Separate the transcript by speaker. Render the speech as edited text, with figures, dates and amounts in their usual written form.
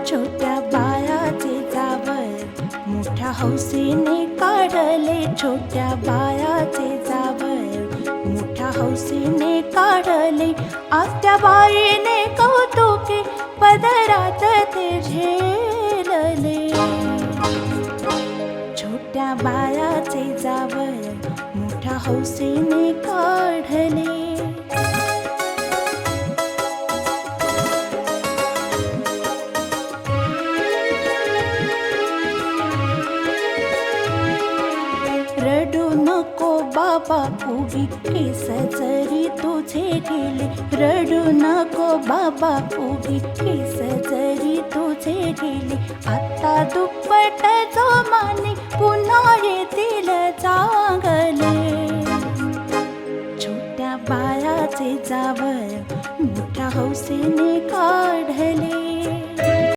Speaker 1: छोट्या बाळाचे जावळ मोठ्या हौसेने काढले. छोट्या बाळाचे जावळ मोठ्या हौसेने काढले. आत्या बाईने कौतुके पदरात ते झेलले. छोट्या बाळाचे जावळ मोठ्या हौसेने काढले. रडू नको बाबा उगी केस जरी तुझे गेले. रडू नको बाबा उगी केस जरी तुझे गेले. आता दुप्पट जोमाने पुन्हा येतील चांगले. छोट्या बाळाचे जावळ मोठ्या हौसेने काढले.